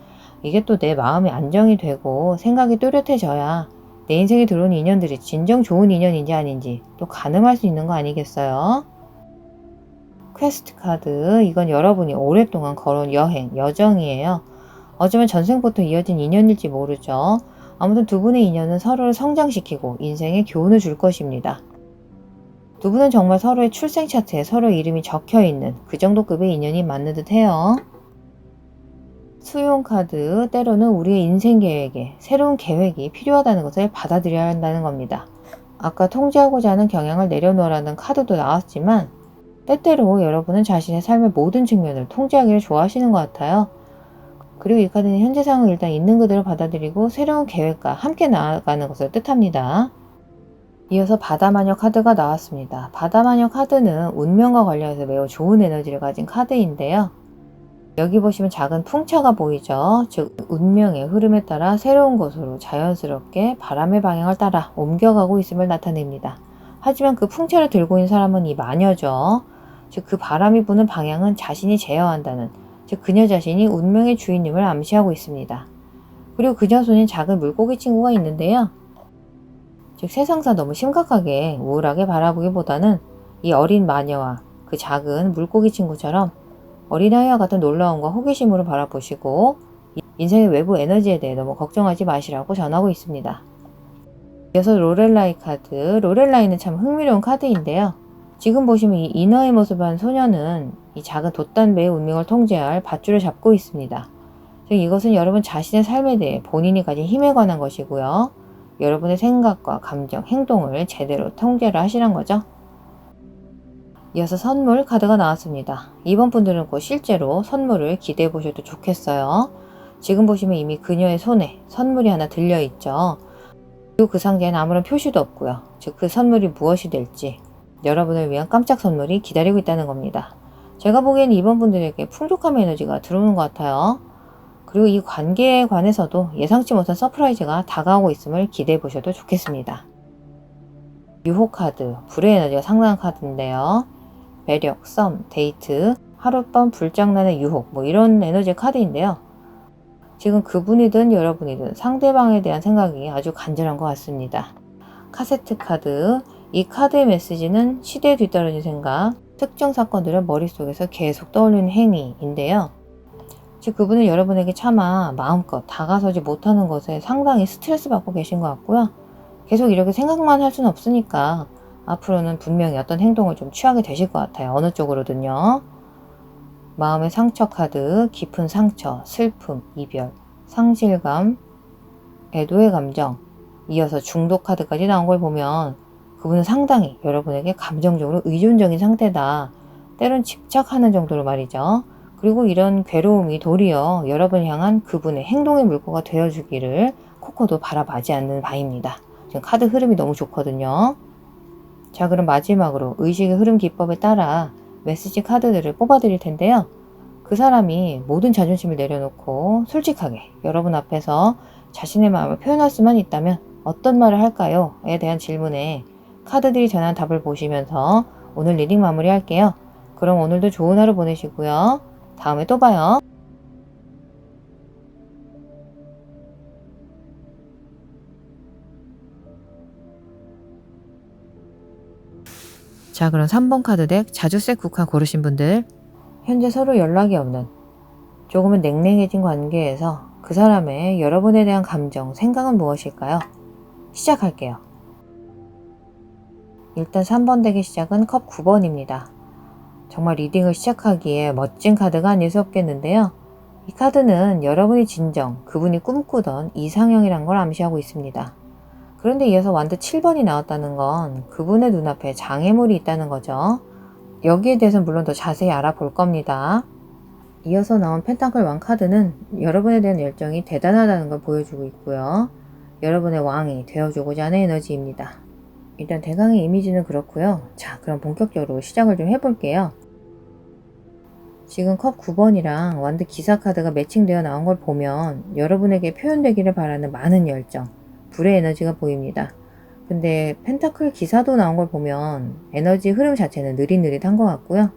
이게 또 내 마음이 안정이 되고 생각이 또렷해져야 내 인생에 들어온 인연들이 진정 좋은 인연인지 아닌지 또 가늠할 수 있는 거 아니겠어요? 퀘스트 카드, 이건 여러분이 오랫동안 걸어온 여행, 여정이에요. 어쩌면 전생부터 이어진 인연일지 모르죠. 아무튼 두 분의 인연은 서로를 성장시키고 인생에 교훈을 줄 것입니다. 두 분은 정말 서로의 출생 차트에 서로 이름이 적혀있는 그 정도 급의 인연이 맞는 듯 해요. 수용 카드, 때로는 우리의 인생 계획에 새로운 계획이 필요하다는 것을 받아들여야 한다는 겁니다. 아까 통제하고자 하는 경향을 내려놓으라는 카드도 나왔지만 때때로 여러분은 자신의 삶의 모든 측면을 통제하기를 좋아하시는 것 같아요. 그리고 이 카드는 현재 상황을 일단 있는 그대로 받아들이고 새로운 계획과 함께 나아가는 것을 뜻합니다. 이어서 바다마녀 카드가 나왔습니다. 바다마녀 카드는 운명과 관련해서 매우 좋은 에너지를 가진 카드인데요. 여기 보시면 작은 풍차가 보이죠. 즉 운명의 흐름에 따라 새로운 곳으로 자연스럽게 바람의 방향을 따라 옮겨가고 있음을 나타냅니다. 하지만 그 풍차를 들고 있는 사람은 이 마녀죠. 즉 그 바람이 부는 방향은 자신이 제어한다는, 즉 그녀 자신이 운명의 주인임을 암시하고 있습니다. 그리고 그녀 손엔 작은 물고기 친구가 있는데요. 즉 세상사 너무 심각하게 우울하게 바라보기보다는 이 어린 마녀와 그 작은 물고기 친구처럼 어린아이와 같은 놀라움과 호기심으로 바라보시고 인생의 외부 에너지에 대해 너무 걱정하지 마시라고 전하고 있습니다. 이어서 로렐라이 카드, 로렐라이는 참 흥미로운 카드인데요. 지금 보시면 이 인어의 모습을 한 소녀는 이 작은 돛단배의 운명을 통제할 밧줄을 잡고 있습니다. 즉 이것은 여러분 자신의 삶에 대해 본인이 가진 힘에 관한 것이고요. 여러분의 생각과 감정, 행동을 제대로 통제를 하시란 거죠. 이어서 선물 카드가 나왔습니다. 이번 분들은 곧 실제로 선물을 기대해 보셔도 좋겠어요. 지금 보시면 이미 그녀의 손에 선물이 하나 들려있죠. 그리고 그 상자에는 아무런 표시도 없고요. 즉 그 선물이 무엇이 될지 여러분을 위한 깜짝 선물이 기다리고 있다는 겁니다. 제가 보기에는 이번 분들에게 풍족함의 에너지가 들어오는 것 같아요. 그리고 이 관계에 관해서도 예상치 못한 서프라이즈가 다가오고 있음을 기대해 보셔도 좋겠습니다. 유혹 카드, 불의 에너지가 상당한 카드인데요. 매력, 썸, 데이트, 하룻밤 불장난의 유혹, 이런 에너지의 카드인데요. 지금 그분이든 여러분이든 상대방에 대한 생각이 아주 간절한 것 같습니다. 카세트 카드, 이 카드의 메시지는 시대에 뒤떨어진 생각, 특정 사건들을 머릿속에서 계속 떠올리는 행위인데요. 즉 그분은 여러분에게 차마 마음껏 다가서지 못하는 것에 상당히 스트레스 받고 계신 것 같고요. 계속 이렇게 생각만 할 수는 없으니까 앞으로는 분명히 어떤 행동을 좀 취하게 되실 것 같아요. 어느 쪽으로든요. 마음의 상처 카드, 깊은 상처, 슬픔, 이별, 상실감, 애도의 감정, 이어서 중독 카드까지 나온 걸 보면 그분은 상당히 여러분에게 감정적으로 의존적인 상태다. 때론 집착하는 정도로 말이죠. 그리고 이런 괴로움이 도리어 여러분을 향한 그분의 행동의 물꼬가 되어주기를 코코도 바라봐지 않는 바입니다. 지금 카드 흐름이 너무 좋거든요. 자, 그럼 마지막으로 의식의 흐름 기법에 따라 메시지 카드들을 뽑아드릴 텐데요. 그 사람이 모든 자존심을 내려놓고 솔직하게 여러분 앞에서 자신의 마음을 표현할 수만 있다면 어떤 말을 할까요? 에 대한 질문에 카드들이 전한 답을 보시면서 오늘 리딩 마무리할게요. 그럼 오늘도 좋은 하루 보내시고요. 다음에 또 봐요. 자, 그럼 3번 카드 덱 자주색 국화 고르신 분들, 현재 서로 연락이 없는 조금은 냉랭해진 관계에서 그 사람의 여러분에 대한 감정, 생각은 무엇일까요? 시작할게요. 일단 3번 덱의 시작은 컵 9번입니다. 정말 리딩을 시작하기에 멋진 카드가 아닐 수 없겠는데요. 이 카드는 여러분이 진정 그분이 꿈꾸던 이상형이란 걸 암시하고 있습니다. 그런데 이어서 완드 7번이 나왔다는 건 그분의 눈앞에 장애물이 있다는 거죠. 여기에 대해서는 물론 더 자세히 알아볼 겁니다. 이어서 나온 펜타클 왕 카드는 여러분에 대한 열정이 대단하다는 걸 보여주고 있고요. 여러분의 왕이 되어주고자 하는 에너지입니다. 일단 대강의 이미지는 그렇고요. 자, 그럼 본격적으로 시작을 좀 해볼게요. 지금 컵 9번이랑 완드 기사 카드가 매칭되어 나온 걸 보면 여러분에게 표현되기를 바라는 많은 열정, 불의 에너지가 보입니다. 근데 펜타클 기사도 나온 걸 보면 에너지 흐름 자체는 느릿느릿한 것 같고요.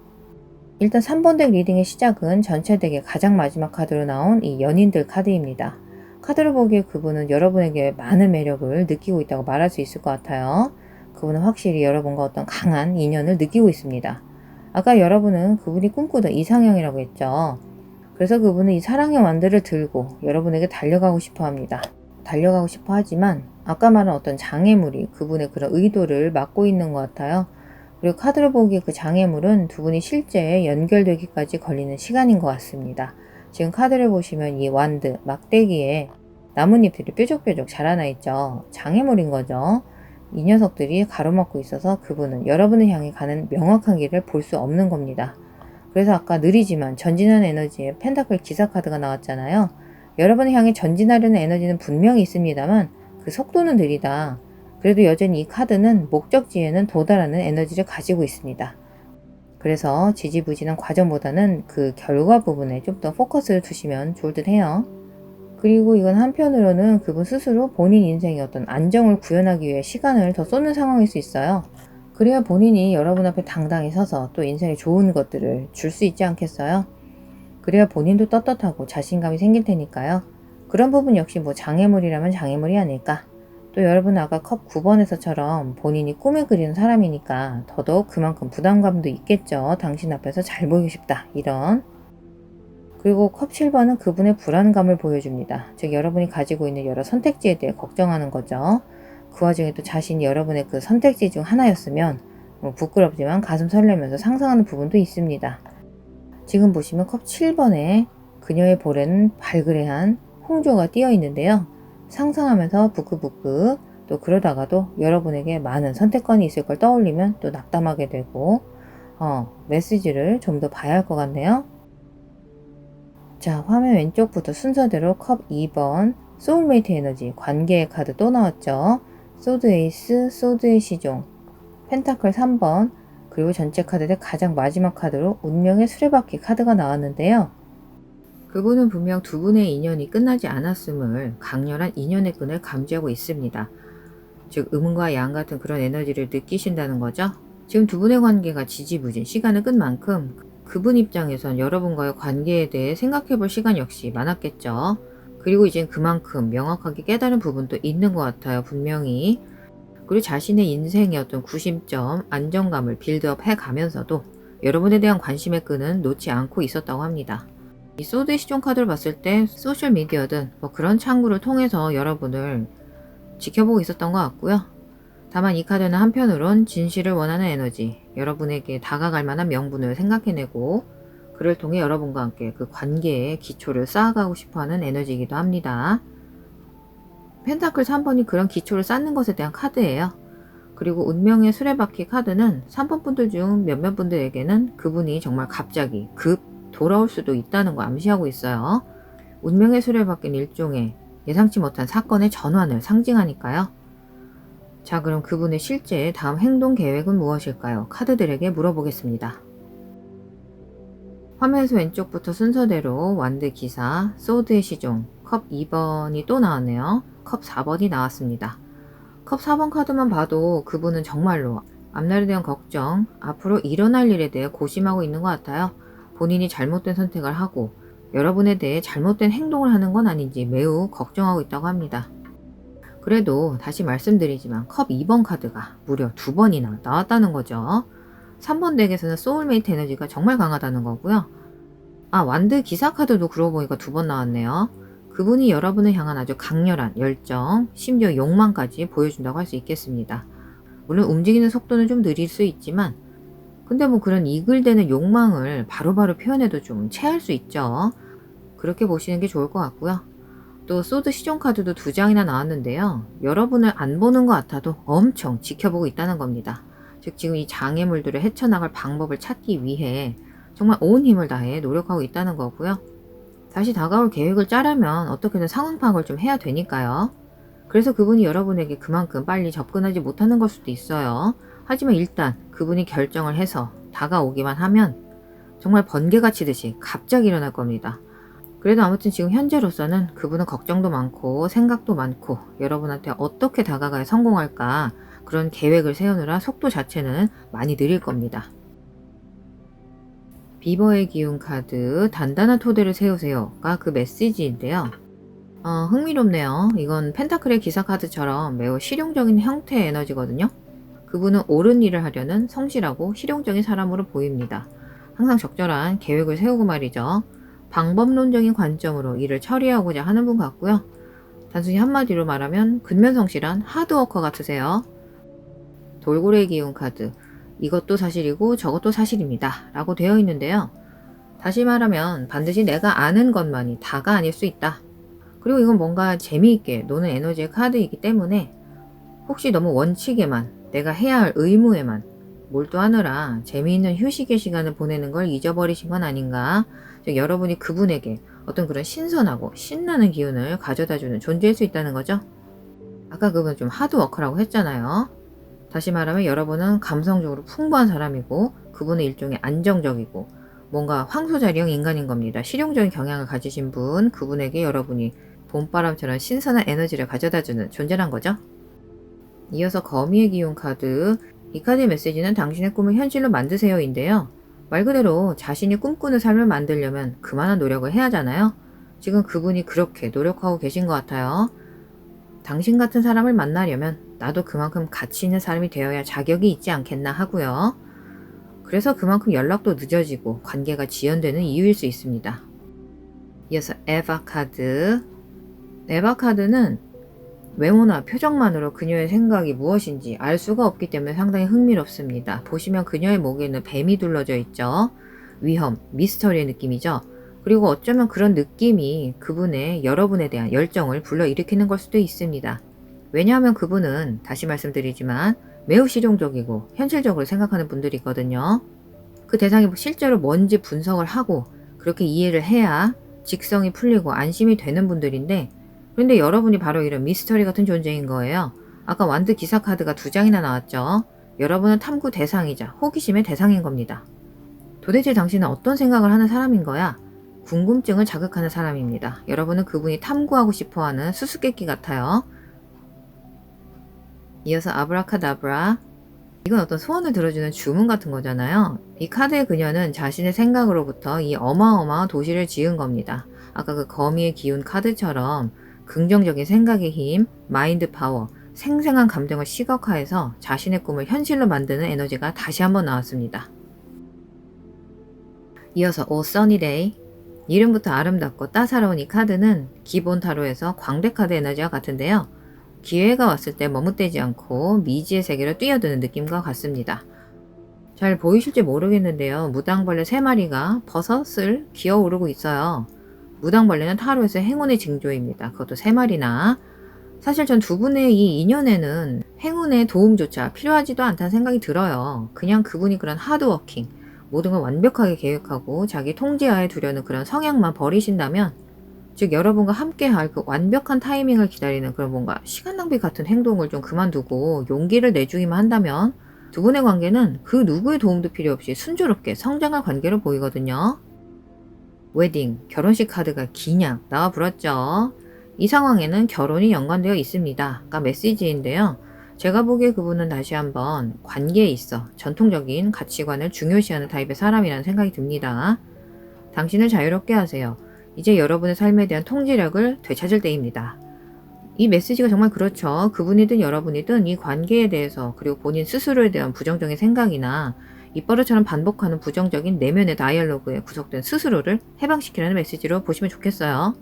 일단 3번 덱 리딩의 시작은 전체 덱의 가장 마지막 카드로 나온 이 연인들 카드입니다. 카드를 보기에 그분은 여러분에게 많은 매력을 느끼고 있다고 말할 수 있을 것 같아요. 그분은 확실히 여러분과 어떤 강한 인연을 느끼고 있습니다. 아까 여러분은 그분이 꿈꾸던 이상형이라고 했죠. 그래서 그분은 이 사랑의 완드를 들고 여러분에게 달려가고 싶어 합니다. 달려가고 싶어 하지만 아까 말한 어떤 장애물이 그분의 그런 의도를 막고 있는 것 같아요. 그리고 카드를 보기에 그 장애물은 두 분이 실제 연결되기까지 걸리는 시간인 것 같습니다. 지금 카드를 보시면 이 완드, 막대기에 나뭇잎들이 뾰족뾰족 자라나 있죠. 장애물인 거죠. 이 녀석들이 가로막고 있어서 그분은 여러분을 향해 가는 명확한 길을 볼 수 없는 겁니다. 그래서 아까 느리지만 전진하는 에너지에 펜타클 기사 카드가 나왔잖아요. 여러분을 향해 전진하려는 에너지는 분명히 있습니다만 그 속도는 느리다. 그래도 여전히 이 카드는 목적지에는 도달하는 에너지를 가지고 있습니다. 그래서 지지부진한 과정보다는 그 결과 부분에 좀 더 포커스를 두시면 좋을 듯 해요. 그리고 이건 한편으로는 그분 스스로 본인 인생의 어떤 안정을 구현하기 위해 시간을 더 쏟는 상황일 수 있어요. 그래야 본인이 여러분 앞에 당당히 서서 또 인생에 좋은 것들을 줄 수 있지 않겠어요? 그래야 본인도 떳떳하고 자신감이 생길 테니까요. 그런 부분 역시 뭐 장애물이라면 장애물이 아닐까. 또 여러분 아까 컵 9번에서처럼 본인이 꿈을 그리는 사람이니까 더더욱 그만큼 부담감도 있겠죠. 당신 앞에서 잘 보이고 싶다. 이런. 그리고 컵 7번은 그분의 불안감을 보여줍니다. 즉 여러분이 가지고 있는 여러 선택지에 대해 걱정하는 거죠. 그 와중에 또 자신이 여러분의 그 선택지 중 하나였으면 부끄럽지만 가슴 설레면서 상상하는 부분도 있습니다. 지금 보시면 컵 7번에 그녀의 볼에는 발그레한 홍조가 띄어 있는데요. 상상하면서 부끄부끄 또 그러다가도 여러분에게 많은 선택권이 있을 걸 떠올리면 또 낙담하게 되고 메시지를 좀 더 봐야 할 것 같네요. 자, 화면 왼쪽부터 순서대로 컵 2번 소울메이트 에너지 관계의 카드 또 나왔죠. 소드 에이스, 소드의 시종, 펜타클 3번 그리고 전체 카드의 가장 마지막 카드로 운명의 수레바퀴 카드가 나왔는데요. 그분은 분명 두 분의 인연이 끝나지 않았음을 강렬한 인연의 끈을 감지하고 있습니다. 즉 음과 양 같은 그런 에너지를 느끼신다는 거죠. 지금 두 분의 관계가 지지부진 시간을 끈 만큼 그분 입장에선 여러분과의 관계에 대해 생각해볼 시간 역시 많았겠죠. 그리고 이젠 그만큼 명확하게 깨달은 부분도 있는 것 같아요. 분명히. 그리고 자신의 인생의 어떤 구심점, 안정감을 빌드업 해가면서도 여러분에 대한 관심의 끈은 놓지 않고 있었다고 합니다. 이 소드의 시종 카드를 봤을 때 소셜미디어든 뭐 그런 창구를 통해서 여러분을 지켜보고 있었던 것 같고요. 다만 이 카드는 한편으론 진실을 원하는 에너지, 여러분에게 다가갈 만한 명분을 생각해내고 그를 통해 여러분과 함께 그 관계의 기초를 쌓아가고 싶어하는 에너지이기도 합니다. 펜타클 3번이 그런 기초를 쌓는 것에 대한 카드예요. 그리고 운명의 수레바퀴 카드는 3번 분들 중 몇몇 분들에게는 그분이 정말 갑자기 급 돌아올 수도 있다는 거 암시하고 있어요. 운명의 수레바퀴는 일종의 예상치 못한 사건의 전환을 상징하니까요. 자, 그럼 그분의 실제 다음 행동 계획은 무엇일까요? 카드들에게 물어보겠습니다. 화면에서 왼쪽부터 순서대로 완드 기사, 소드의 시종, 컵 2번이 또 나왔네요. 컵 4번이 나왔습니다. 컵 4번 카드만 봐도 그분은 정말로 앞날에 대한 걱정, 앞으로 일어날 일에 대해 고심하고 있는 것 같아요. 본인이 잘못된 선택을 하고 여러분에 대해 잘못된 행동을 하는 건 아닌지 매우 걱정하고 있다고 합니다. 그래도 다시 말씀드리지만 컵 2번 카드가 무려 2번이나 나왔다는 거죠. 3번 덱에서는 소울메이트 에너지가 정말 강하다는 거고요. 아, 완드 기사 카드도 그러고 보니까 2번 나왔네요. 그분이 여러분을 향한 아주 강렬한 열정, 심지어 욕망까지 보여준다고 할 수 있겠습니다. 물론 움직이는 속도는 좀 느릴 수 있지만 근데 뭐 그런 이글대는 욕망을 바로바로 표현해도 좀 체할 수 있죠. 그렇게 보시는 게 좋을 것 같고요. 또 소드 시종 카드도 2장이나 나왔는데요. 여러분을 안 보는 것 같아도 엄청 지켜보고 있다는 겁니다. 즉 지금 이 장애물들을 헤쳐나갈 방법을 찾기 위해 정말 온 힘을 다해 노력하고 있다는 거고요. 다시 다가올 계획을 짜려면 어떻게든 상황 파악을 좀 해야 되니까요. 그래서 그분이 여러분에게 그만큼 빨리 접근하지 못하는 걸 수도 있어요. 하지만 일단 그분이 결정을 해서 다가오기만 하면 정말 번개가 치듯이 갑자기 일어날 겁니다. 그래도 아무튼 지금 현재로서는 그분은 걱정도 많고 생각도 많고 여러분한테 어떻게 다가가야 성공할까 그런 계획을 세우느라 속도 자체는 많이 느릴 겁니다. 비버의 기운 카드 단단한 토대를 세우세요가 그 메시지인데요. 흥미롭네요. 이건 펜타클의 기사 카드처럼 매우 실용적인 형태의 에너지거든요. 그분은 옳은 일을 하려는 성실하고 실용적인 사람으로 보입니다. 항상 적절한 계획을 세우고 말이죠. 방법론적인 관점으로 일을 처리하고자 하는 분 같고요. 단순히 한마디로 말하면 근면성실한 하드워커 같으세요. 돌고래 기운 카드, 이것도 사실이고 저것도 사실입니다 라고 되어 있는데요. 다시 말하면 반드시 내가 아는 것만이 다가 아닐 수 있다. 그리고 이건 뭔가 재미있게 노는 에너지의 카드이기 때문에 혹시 너무 원칙에만, 내가 해야 할 의무에만 몰두하느라 재미있는 휴식의 시간을 보내는 걸 잊어버리신 건 아닌가. 즉 여러분이 그분에게 어떤 그런 신선하고 신나는 기운을 가져다주는 존재일 수 있다는 거죠. 아까 그분 좀 하드워커라고 했잖아요. 다시 말하면 여러분은 감성적으로 풍부한 사람이고 그분은 일종의 안정적이고 뭔가 황소자리형 인간인 겁니다. 실용적인 경향을 가지신 분, 그분에게 여러분이 봄바람처럼 신선한 에너지를 가져다주는 존재란 거죠. 이어서 거미의 기운 카드, 이 카드의 메시지는 당신의 꿈을 현실로 만드세요인데요. 말 그대로 자신이 꿈꾸는 삶을 만들려면 그만한 노력을 해야 하잖아요. 지금 그분이 그렇게 노력하고 계신 것 같아요. 당신 같은 사람을 만나려면 나도 그만큼 가치 있는 사람이 되어야 자격이 있지 않겠나 하고요. 그래서 그만큼 연락도 늦어지고 관계가 지연되는 이유일 수 있습니다. 이어서 에바 카드. 에바 카드는 외모나 표정만으로 그녀의 생각이 무엇인지 알 수가 없기 때문에 상당히 흥미롭습니다. 보시면 그녀의 목에는 뱀이 둘러져 있죠. 위험, 미스터리의 느낌이죠. 그리고 어쩌면 그런 느낌이 그분의 여러분에 대한 열정을 불러일으키는 걸 수도 있습니다. 왜냐하면 그분은 다시 말씀드리지만 매우 실용적이고 현실적으로 생각하는 분들이거든요. 그 대상이 실제로 뭔지 분석을 하고 그렇게 이해를 해야 직성이 풀리고 안심이 되는 분들인데, 그런데 여러분이 바로 이런 미스터리 같은 존재인 거예요. 아까 완드 기사 카드가 2장이나 나왔죠. 여러분은 탐구 대상이자 호기심의 대상인 겁니다. 도대체 당신은 어떤 생각을 하는 사람인 거야? 궁금증을 자극하는 사람입니다. 여러분은 그분이 탐구하고 싶어하는 수수께끼 같아요. 이어서 아브라카다브라. 이건 어떤 소원을 들어주는 주문 같은 거잖아요. 이 카드의 그녀는 자신의 생각으로부터 이 어마어마한 도시를 지은 겁니다. 아까 그 거미의 기운 카드처럼 긍정적인 생각의 힘, 마인드 파워, 생생한 감정을 시각화해서 자신의 꿈을 현실로 만드는 에너지가 다시 한번 나왔습니다. 이어서 오 써니데이. 이름부터 아름답고 따사로운 이 카드는 기본 타로에서 광대 카드 에너지와 같은데요. 기회가 왔을 때 머뭇대지 않고 미지의 세계로 뛰어드는 느낌과 같습니다. 잘 보이실지 모르겠는데요. 무당벌레 3마리가 버섯을 기어오르고 있어요. 무당벌레는 타로에서 행운의 징조입니다. 그것도 3마리나. 사실 전 두 분의 이 인연에는 행운의 도움조차 필요하지도 않다는 생각이 들어요. 그냥 그분이 그런 하드워킹, 모든 걸 완벽하게 계획하고 자기 통제하에 두려는 그런 성향만 버리신다면, 즉 여러분과 함께할 그 완벽한 타이밍을 기다리는 그런 뭔가 시간 낭비 같은 행동을 좀 그만두고 용기를 내주기만 한다면 두 분의 관계는 그 누구의 도움도 필요 없이 순조롭게 성장할 관계로 보이거든요. 웨딩, 결혼식 카드가 기냥 나와 불었죠. 이 상황에는 결혼이 연관되어 있습니다. 가 메시지인데요. 제가 보기에 그분은 다시 한번 관계에 있어 전통적인 가치관을 중요시하는 타입의 사람이라는 생각이 듭니다. 당신을 자유롭게 하세요. 이제 여러분의 삶에 대한 통제력을 되찾을 때입니다. 이 메시지가 정말 그렇죠. 그분이든 여러분이든 이 관계에 대해서, 그리고 본인 스스로에 대한 부정적인 생각이나 입버릇처럼 반복하는 부정적인 내면의 다이얼로그에 구속된 스스로를 해방시키라는 메시지로 보시면 좋겠어요.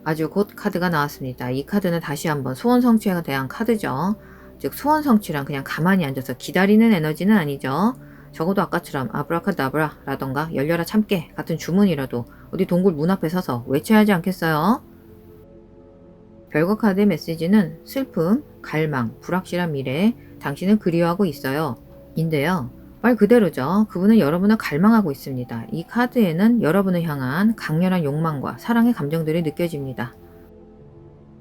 아주 곧 카드가 나왔습니다. 이 카드는 다시 한번 소원 성취에 대한 카드죠. 즉 소원 성취란 그냥 가만히 앉아서 기다리는 에너지는 아니죠. 적어도 아까처럼 아브라카다브라 라던가 열려라 참깨 같은 주문이라도 어디 동굴 문 앞에 서서 외쳐야 하지 않겠어요? 별거 카드의 메시지는 슬픔, 갈망, 불확실한 미래, 당신은 그리워하고 있어요. 인데요. 말 그대로죠. 그분은 여러분을 갈망하고 있습니다. 이 카드에는 여러분을 향한 강렬한 욕망과 사랑의 감정들이 느껴집니다.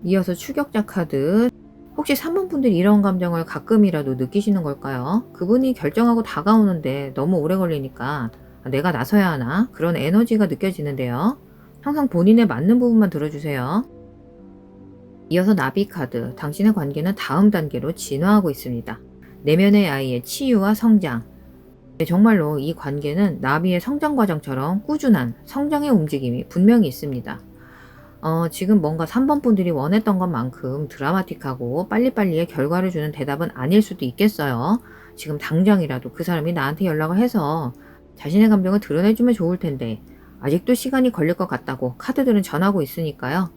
이어서 추격자 카드. 혹시 3번 분들이 이런 감정을 가끔이라도 느끼시는 걸까요? 그분이 결정하고 다가오는데 너무 오래 걸리니까 내가 나서야 하나? 그런 에너지가 느껴지는데요. 항상 본인에 맞는 부분만 들어주세요. 이어서 나비 카드, 당신의 관계는 다음 단계로 진화하고 있습니다. 내면의 아이의 치유와 성장. 네, 정말로 이 관계는 나비의 성장 과정처럼 꾸준한 성장의 움직임이 분명히 있습니다. 지금 뭔가 3번 분들이 원했던 것만큼 드라마틱하고 빨리빨리의 결과를 주는 대답은 아닐 수도 있겠어요. 지금 당장이라도 그 사람이 나한테 연락을 해서 자신의 감정을 드러내주면 좋을 텐데 아직도 시간이 걸릴 것 같다고 카드들은 전하고 있으니까요.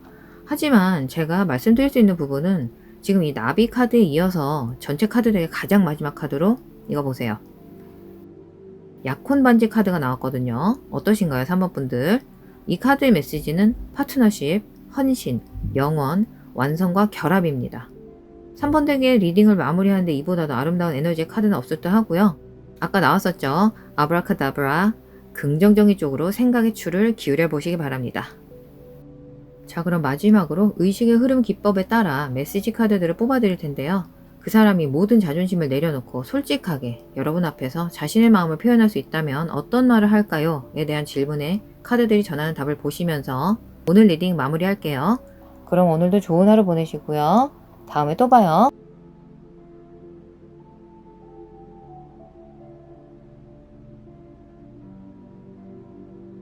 하지만 제가 말씀드릴 수 있는 부분은 지금 이 나비 카드에 이어서 전체 카드 중에 가장 마지막 카드로 이거 보세요. 약혼 반지 카드가 나왔거든요. 어떠신가요, 3번 분들? 이 카드의 메시지는 파트너십, 헌신, 영원, 완성과 결합입니다. 3번 덱의 리딩을 마무리하는데 이보다 더 아름다운 에너지의 카드는 없을 듯 하고요. 아까 나왔었죠. 아브라카다브라, 긍정적인 쪽으로 생각의 추를 기울여 보시기 바랍니다. 자, 그럼 마지막으로 의식의 흐름 기법에 따라 메시지 카드들을 뽑아드릴 텐데요. 그 사람이 모든 자존심을 내려놓고 솔직하게 여러분 앞에서 자신의 마음을 표현할 수 있다면 어떤 말을 할까요? 에 대한 질문에 카드들이 전하는 답을 보시면서 오늘 리딩 마무리할게요. 그럼 오늘도 좋은 하루 보내시고요. 다음에 또 봐요.